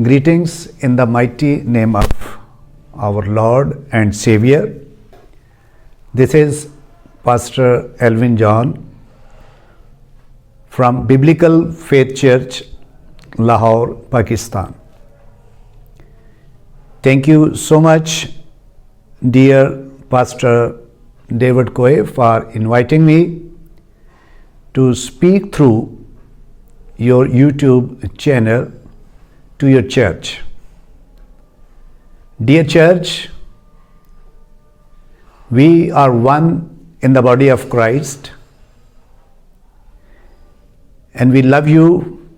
Greetings in the mighty name of our Lord and Savior. This is Pastor Elvin John from Biblical Faith Church, Lahore, Pakistan. Thank you so much, dear Pastor David Coe, for inviting me to speak through your YouTube channel to your church. Dear church, we are one in the body of Christ, and we love you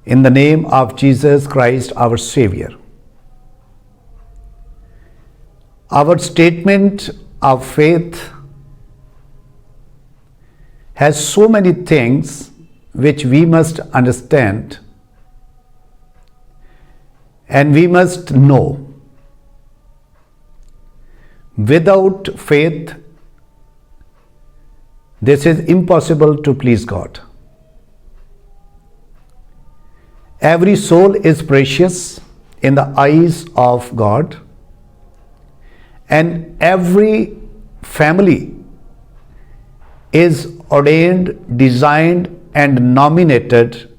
in the name of Jesus Christ, our Savior. Our statement of faith has so many things which we must understand and we must know. Without faith, this is impossible to please God. Every soul is precious in the eyes of God, and every family is ordained, designed, and nominated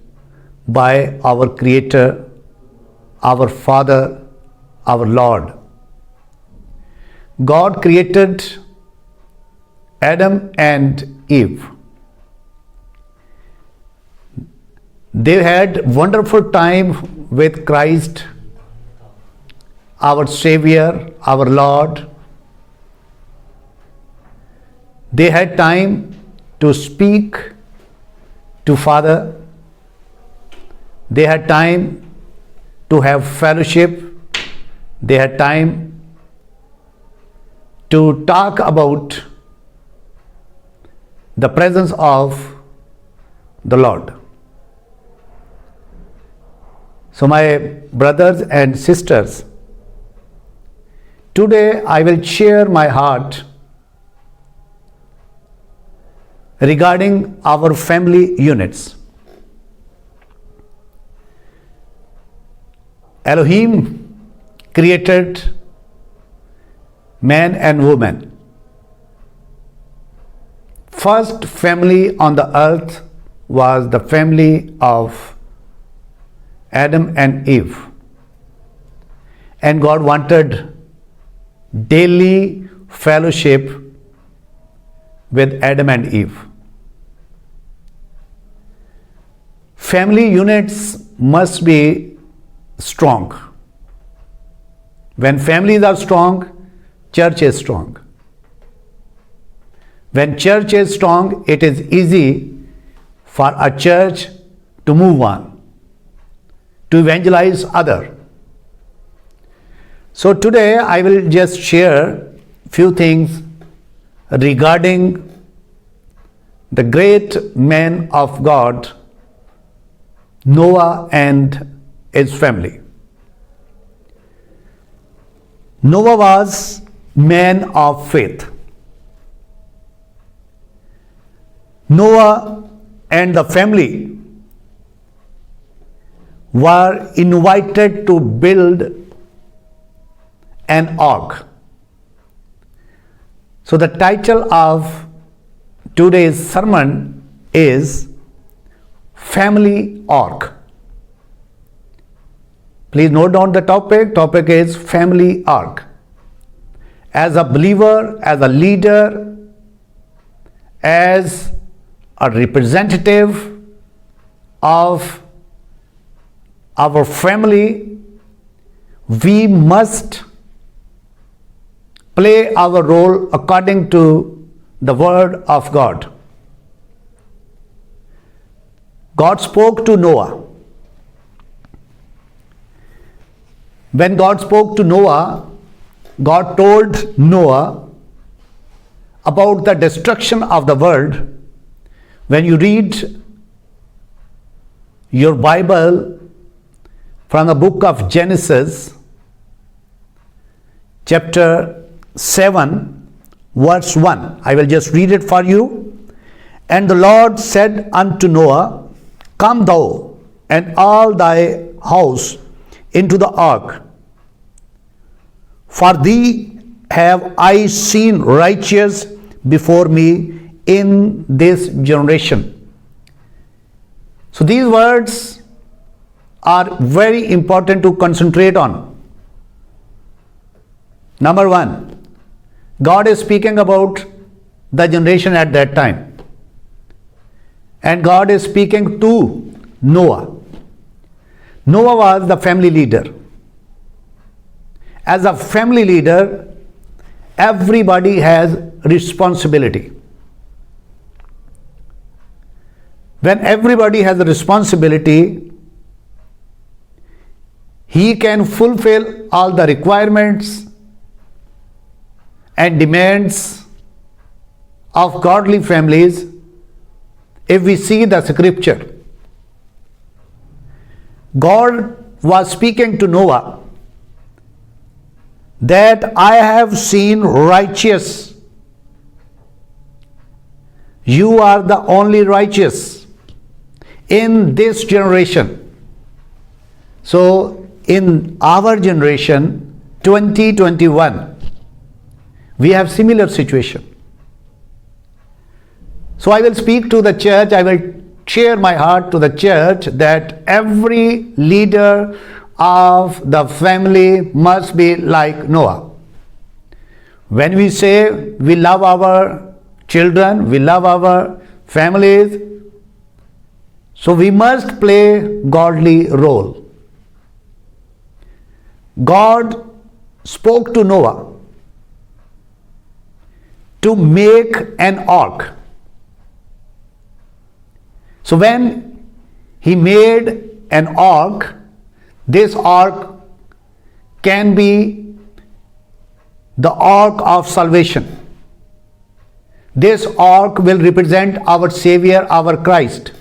by our Creator, our Father, our Lord. God created Adam and Eve. They had wonderful time with Christ, our Savior, our Lord. They had time to speak to Father. They had time to have fellowship. They had time to talk about the presence of the Lord. So my brothers and sisters, today I will share my heart regarding our family units. Elohim created man and woman. First family on the earth was the family of Adam and Eve. And God wanted daily fellowship with Adam and Eve. Family units must be strong. When families are strong, church is strong. When church is strong, it is easy for a church to move on, to evangelize other. So today I will just share few things regarding the great man of God, Noah and his family. Noah was man of faith. Noah and the family were invited to build an ark. So the title of today's sermon is Family Ark. Please note down the topic. Topic is Family Ark. As a believer, as a leader, as a representative of our family, we must play our role according to the Word of God. God spoke to Noah. When God spoke to Noah, God told Noah about the destruction of the world. When you read your Bible from the book of Genesis, chapter 7, verse 1, I will just read it for you. And the Lord said unto Noah, Come thou and all thy house into the ark. For thee have I seen righteous before me in this generation. So these words are very important to concentrate on. Number one, God is speaking about the generation at that time. And God is speaking to Noah. Noah was the family leader. As a family leader, everybody has responsibility. When everybody has a responsibility, he can fulfill all the requirements and demands of godly families if we see the scripture. God was speaking to Noah that I have seen righteous. You are the only righteous in this generation. So in our generation, 2021, we have similar situation. So I will speak to the church, I will share my heart to the church that every leader of the family must be like Noah. When we say we love our children, we love our families, so we must play godly role. God spoke to Noah to make an ark. So when he made an ark, this ark can be the ark of salvation. This ark will represent our Savior, our Christ.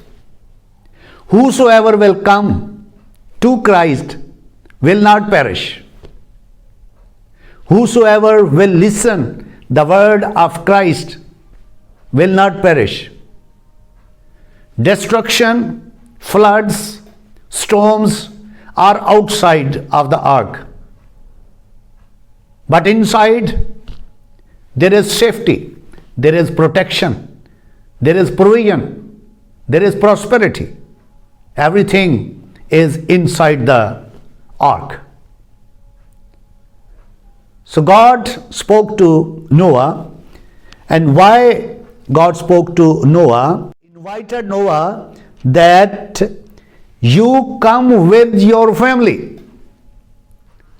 Whosoever will come to Christ will not perish. Whosoever will listen the word of Christ will not perish. Destruction, floods, storms are outside of the ark. But inside there is safety, there is protection, there is provision, there is prosperity. Everything is inside the ark. So God spoke to Noah, and why God spoke to Noah? Invited Noah that you come with your family,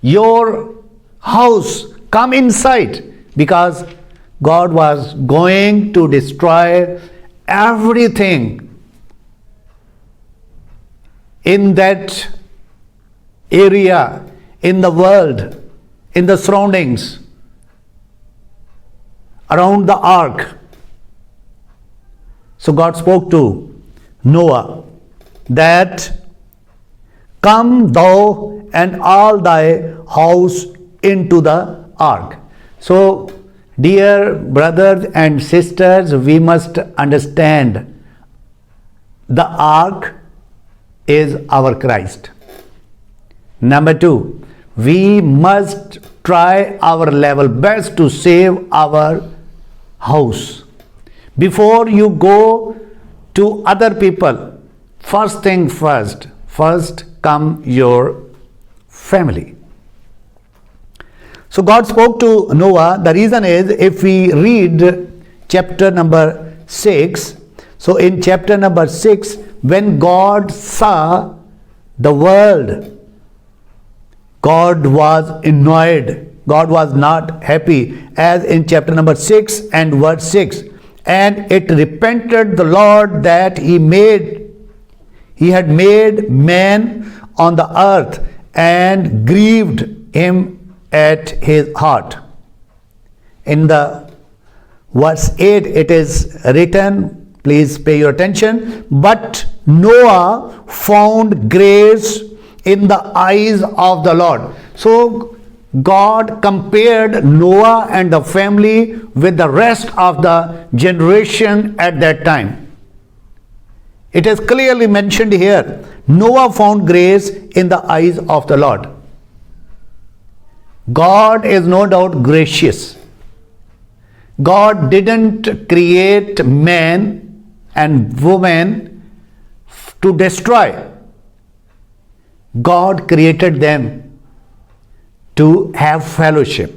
your house, come inside, because God was going to destroy everything in that area, in the world, in the surroundings around the ark. So God spoke to Noah that come thou and all thy house into the ark. So dear brothers and sisters, we must understand the ark is our Christ. Number two, we must try our level best to save our house. Before you go to other people, first thing first come your family. So God spoke to Noah. The reason is, if we read chapter number 6, so in chapter number 6, when God saw the world, God was annoyed. God was not happy, as in chapter number 6 and verse 6. And it repented the Lord that he had made man on the earth, and grieved him at his heart. In the verse 8 it is written, please pay your attention, but Noah found grace in the eyes of the Lord. So God compared Noah and the family with the rest of the generation at that time. It is clearly mentioned here. Noah found grace in the eyes of the Lord. God is no doubt gracious. God didn't create man and woman to destroy. God created them to have fellowship.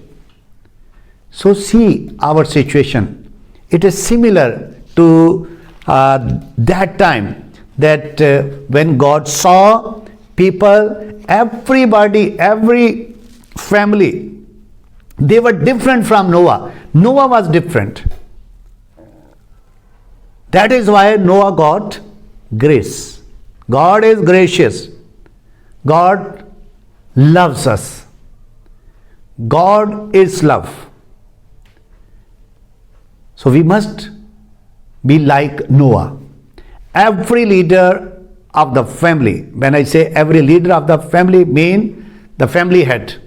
So see our situation. It is similar to that time that when God saw people, everybody, every family, they were different from Noah. Noah was different. That is why Noah got grace. God is gracious. God loves us. God is love. So we must be like Noah. Every leader of the family, when I say every leader of the family, mean the family head.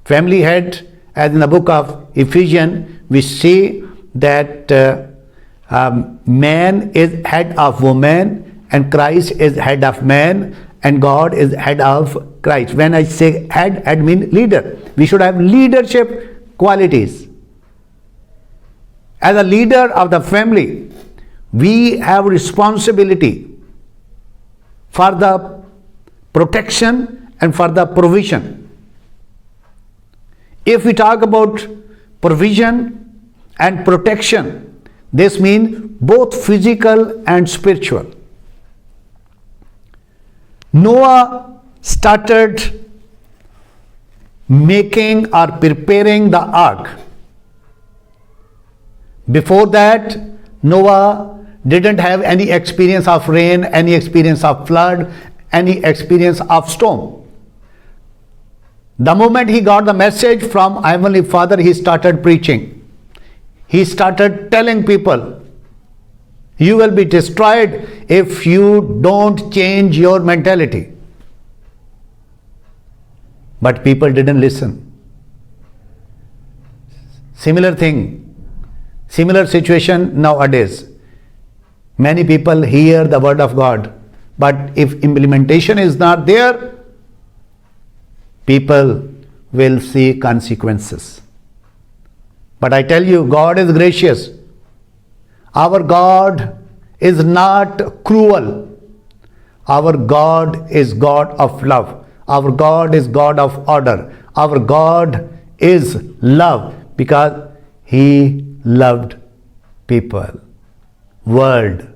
Family head, as in the book of Ephesians, we see that man is head of woman and Christ is head of man and God is head of Christ. When I say head, head means leader. We should have leadership qualities. As a leader of the family, we have responsibility for the protection and for the provision. If we talk about provision and protection, this means both physical and spiritual. Noah started making or preparing the ark. Before that, Noah didn't have any experience of rain, any experience of flood, any experience of storm. The moment he got the message from Heavenly Father, he started preaching. He started telling people, you will be destroyed if you don't change your mentality. But people didn't listen. Similar thing. Similar situation nowadays. Many people hear the word of God, but if implementation is not there, people will see consequences. But I tell you, God is gracious. Our God is not cruel. Our God is God of love. Our God is God of order. Our God is love because He loved people, world.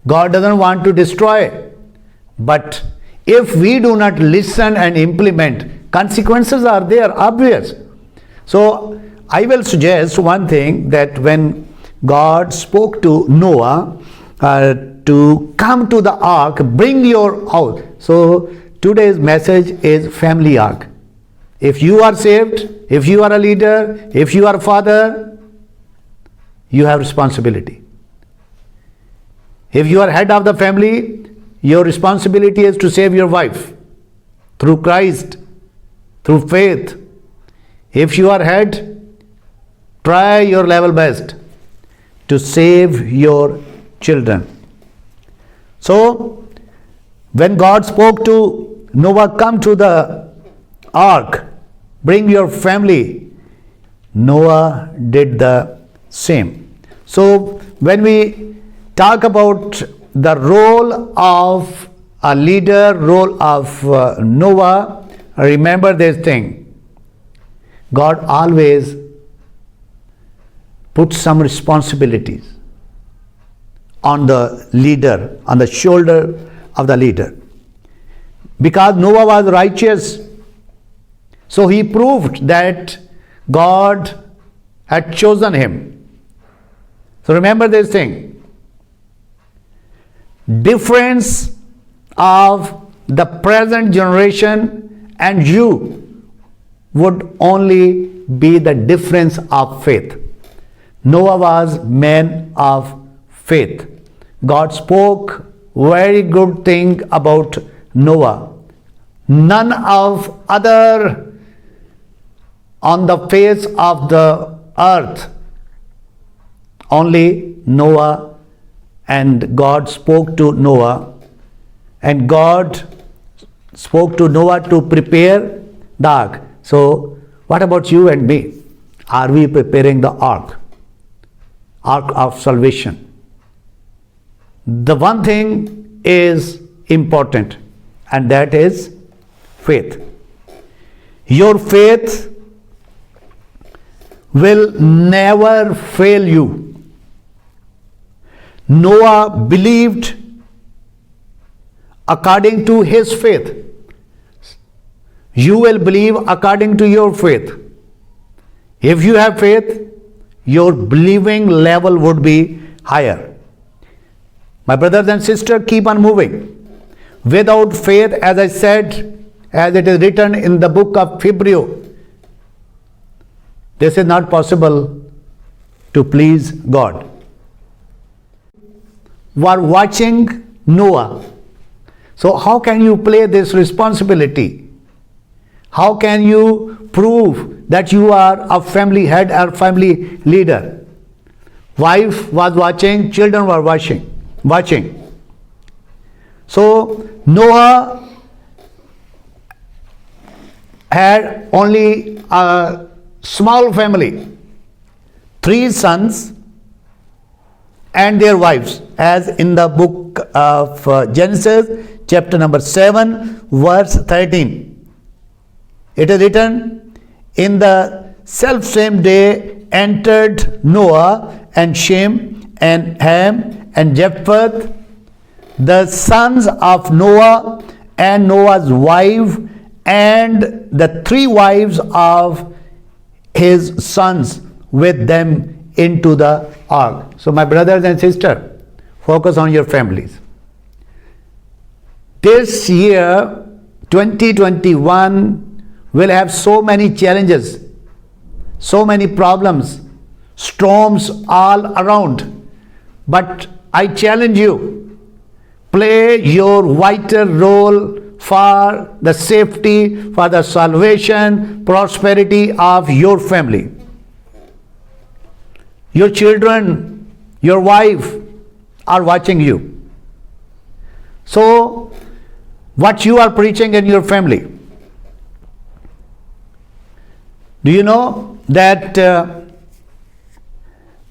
God doesn't want to destroy, but if we do not listen and implement, consequences are there, obvious. So I will suggest one thing, that when God spoke to Noah to come to the ark, bring your house. So today's message is family ark. If you are saved, if you are a leader, if you are a father, you have responsibility. If you are head of the family, your responsibility is to save your wife through Christ, through faith. If you are head, try your level best to save your children. So, when God spoke to Noah, come to the ark, bring your family, Noah did the same. So, when we talk about the role of a leader, role of Noah, remember this thing. God always puts some responsibilities on the leader, on the shoulder of the leader. Because Noah was righteous, so he proved that God had chosen him. So remember this thing. Difference of the present generation and you would only be the difference of faith. Noah was man of faith. God spoke very good thing about Noah. None of other on the face of the earth, only Noah and God spoke to Noah, and God spoke to Noah to prepare the ark. So, what about you and me? Are we preparing the ark? Ark of salvation. The one thing is important, and that is faith. Your faith will never fail you. Noah believed according to his faith. You will believe according to your faith. If you have faith, your believing level would be higher. My brothers and sisters, keep on moving. Without faith, as I said, as it is written in the book of Hebrews, this is not possible to please God. Were watching Noah. So how can you play this responsibility? How can you prove that you are a family head or family leader? Wife was watching, children were watching. So Noah had only a small family, 3 sons and their wives, as in the book of Genesis, chapter number 7, verse 13. It is written, in the self-same day entered Noah and Shem and Ham and Japheth, the sons of Noah, and Noah's wife, and the 3 wives of his sons with them into the ark. So my brothers and sisters, focus on your families. This year 2021 will have so many challenges, so many problems, storms all around. But I challenge you, play your vital role for the safety, for the salvation, prosperity of your family. Your children, your wife are watching you. So, what you are preaching in your family? Do you know that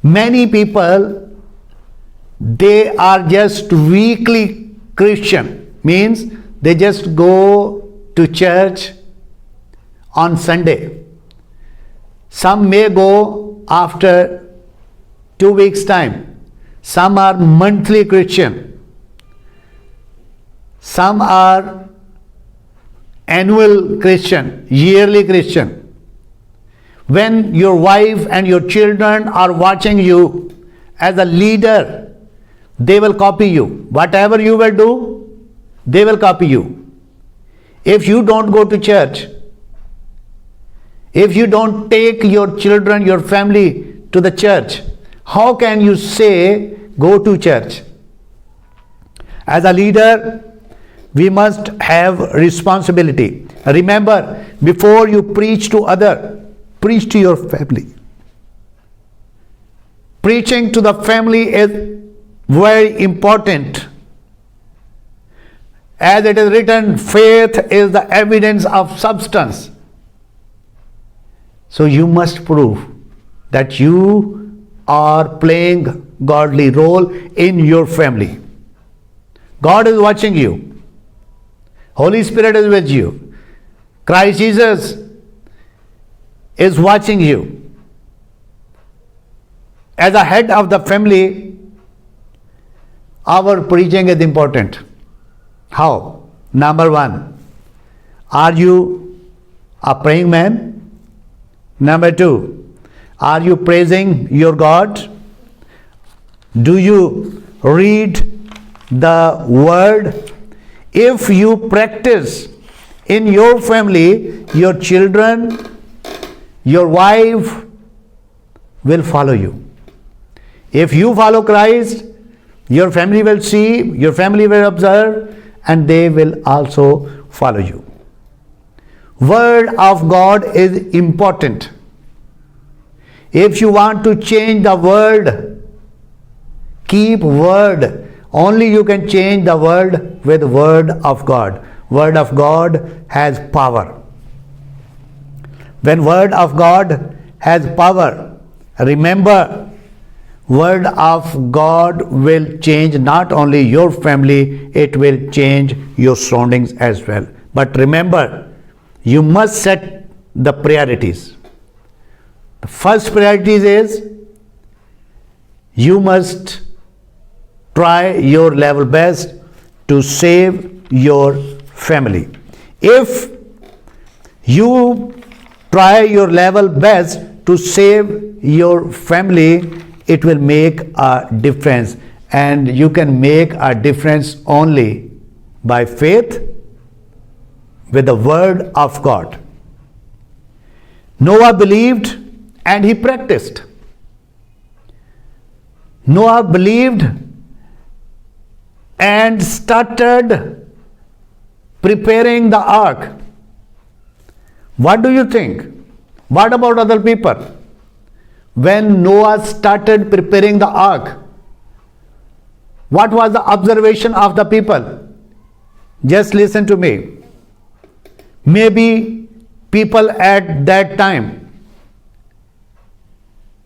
many people, they are just weekly Christian, means they just go to church on Sunday. Some may go after 2 weeks' time. Some are monthly Christian. Some are annual Christian, yearly Christian. When your wife and your children are watching you as a leader, they will copy you. Whatever you will do, they will copy you. If you don't go to church, if you don't take your children, your family to the church, how can you say go to church? As a leader, we must have responsibility. Remember, before you preach to others, preach to your family. Preaching to the family is very important. As it is written, faith is the evidence of substance. So you must prove that you are playing godly role in your family. God is watching you. Holy Spirit is with you. Christ Jesus is watching you. As a head of the family, our preaching is important. How? Number 1, are you a praying man? Number 2, are you praising your God? Do you read the word? If you practice in your family, your children, your wife will follow you. If you follow Christ, your family will see, your family will observe, and they will also follow you. Word of God is important. If you want to change the world, Keep word. Only you can change the world with word of God. Word of God has power. When word of God has power, remember, word of God will change not only your family, it will change your surroundings as well. But remember, you must set the priorities. The first priority is you must try your level best to save your family. If you try your level best to save your family, it will make a difference, and you can make a difference only by faith with the word of God. Noah believed and he practiced. Noah believed and started preparing the ark. What do you think? What about other people? When Noah started preparing the ark, what was the observation of the people? Just listen to me. Maybe people at that time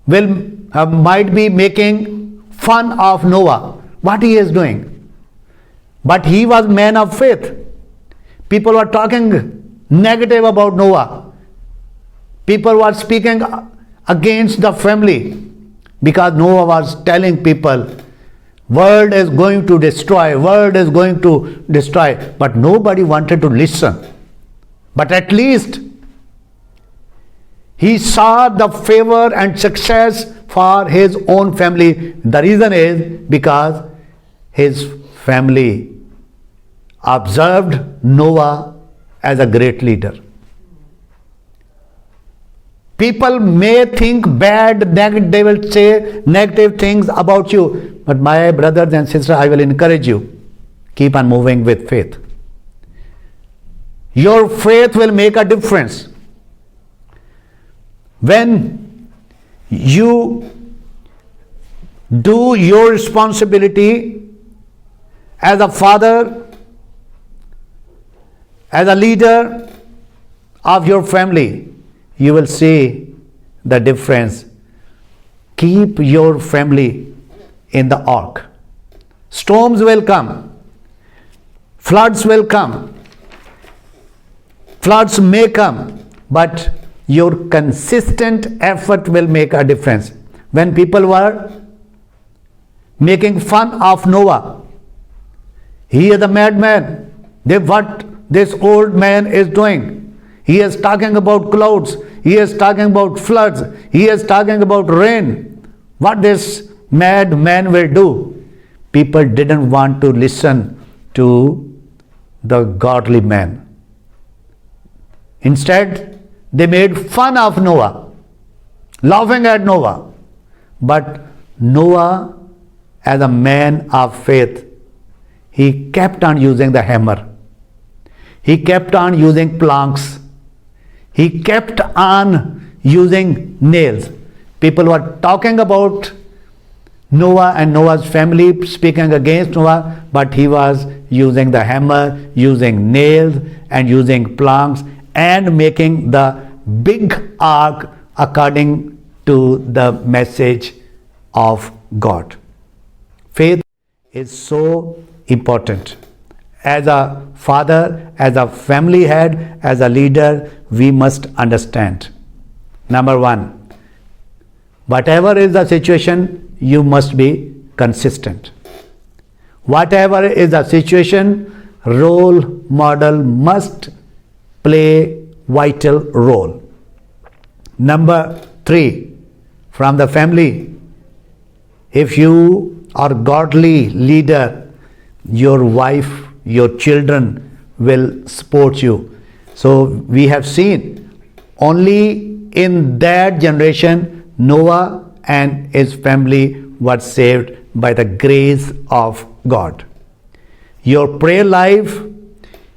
might be making fun of Noah, what he is doing. But he was man of faith. People were talking negative about Noah. People were speaking against the family because Noah was telling people, world is going to destroy, world is going to destroy. But nobody wanted to listen. But at least he saw the favor and success for his own family. The reason is because his family observed Noah as a great leader. People may think bad, they will say negative things about you. But my brothers and sisters, I will encourage you, keep on moving with faith. Your faith will make a difference. When you do your responsibility as a father, as a leader of your family, you will see the difference. Keep your family in the ark. Storms will come. Floods will come. Floods may come, but your consistent effort will make a difference. When people were making fun of Noah, he is a madman. What this old man is doing. He is talking about clouds. He is talking about floods. He is talking about rain. What this mad man will do? People didn't want to listen to the godly man. Instead, they made fun of Noah, laughing at Noah. But Noah, as a man of faith, he kept on using the hammer. He kept on using planks. He kept on using nails. People were talking about Noah and Noah's family, speaking against Noah, but he was using the hammer, using nails, and using planks, and making the big ark according to the message of God. Faith is so important. As a father, as a family head, as a leader, we must understand. Number one, whatever is the situation, you must be consistent. Whatever is the situation, role model must play vital role. Number three, from the family, if you are godly leader, your wife, your children will support you. So we have seen only in that generation Noah and his family were saved by the grace of God. Your prayer life,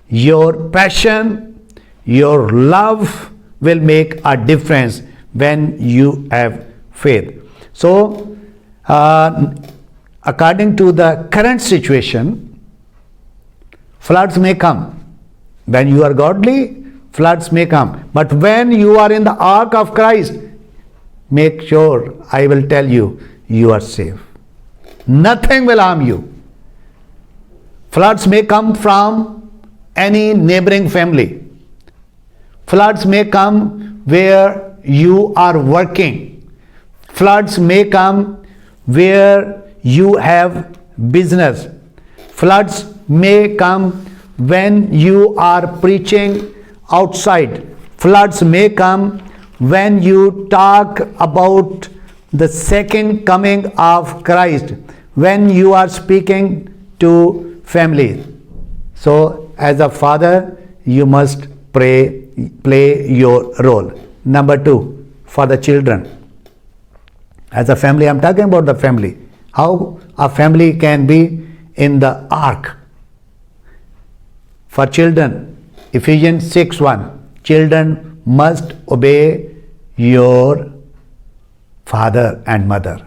your passion, your love will make a difference when you have faith. So according to the current situation, floods may come. When you are godly, floods may come. But when you are in the ark of Christ, make sure, I will tell you, you are safe. Nothing will harm you. Floods may come from any neighboring family. Floods may come where you are working. Floods may come where you have business. Floods may come when you are preaching outside. Floods may come when you talk about the second coming of Christ, when you are speaking to family. So as a father, you must play your role. Number 2, for the children. As a family, I'm talking about the family. How a family can be in the ark. For children, Ephesians 6:1, children must obey your father and mother.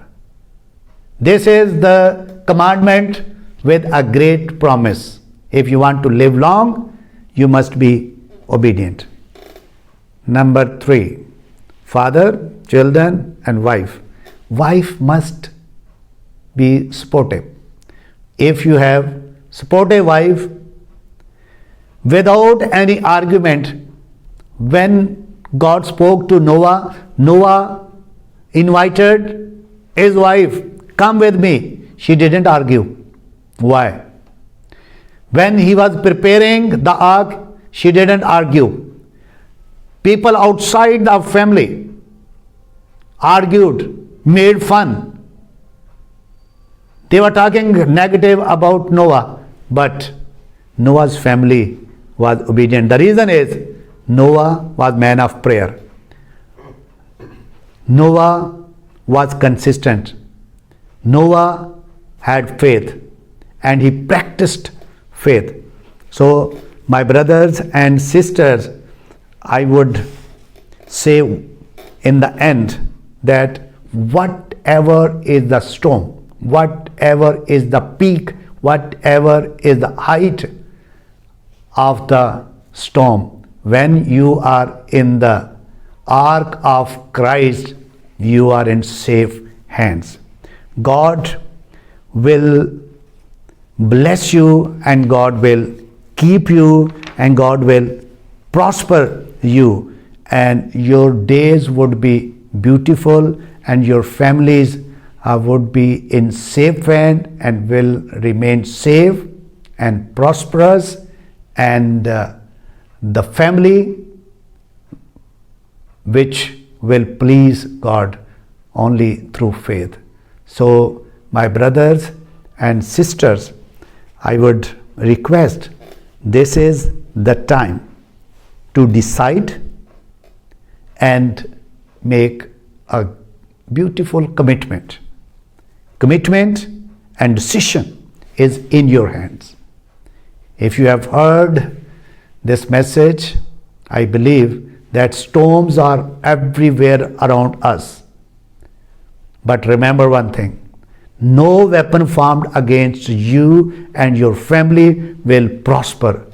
This is the commandment with a great promise. If you want to live long, you must be obedient. Number 3, father, children, and wife. Wife must be supportive. If you have supportive wife, without any argument, when God spoke to Noah, Noah invited his wife, come with me. She didn't argue. Why? When he was preparing the ark, she didn't argue. People outside the family argued, made fun. They were talking negative about Noah, but Noah's family was obedient. The reason is Noah was man of prayer. Noah was consistent. Noah had faith and he practiced faith. So my brothers and sisters, I would say in the end that whatever is the storm, whatever is the peak, whatever is the height of the storm, when you are in the ark of Christ, you are in safe hands. God will bless you and God will keep you and God will prosper you, and your days would be beautiful and your families would be in safe hand and will remain safe and prosperous, and the family which will please God only through faith. So my brothers and sisters, I would request, this is the time to decide and make a beautiful commitment. Commitment and decision is in your hands. If you have heard this message, I believe that storms are everywhere around us. But remember one thing, no weapon formed against you and your family will prosper,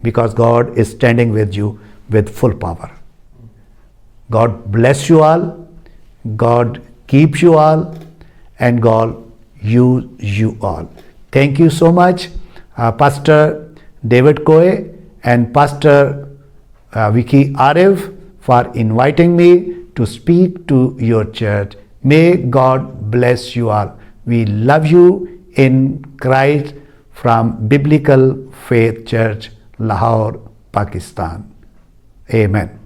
because God is standing with you with full power. God bless you all, God keep you all, and God use you all. Thank you so much, Pastor David Coe and Pastor Vicky Arif, for inviting me to speak to your church. May God bless you all. We love you in Christ from Biblical Faith Church, Lahore, Pakistan. Amen.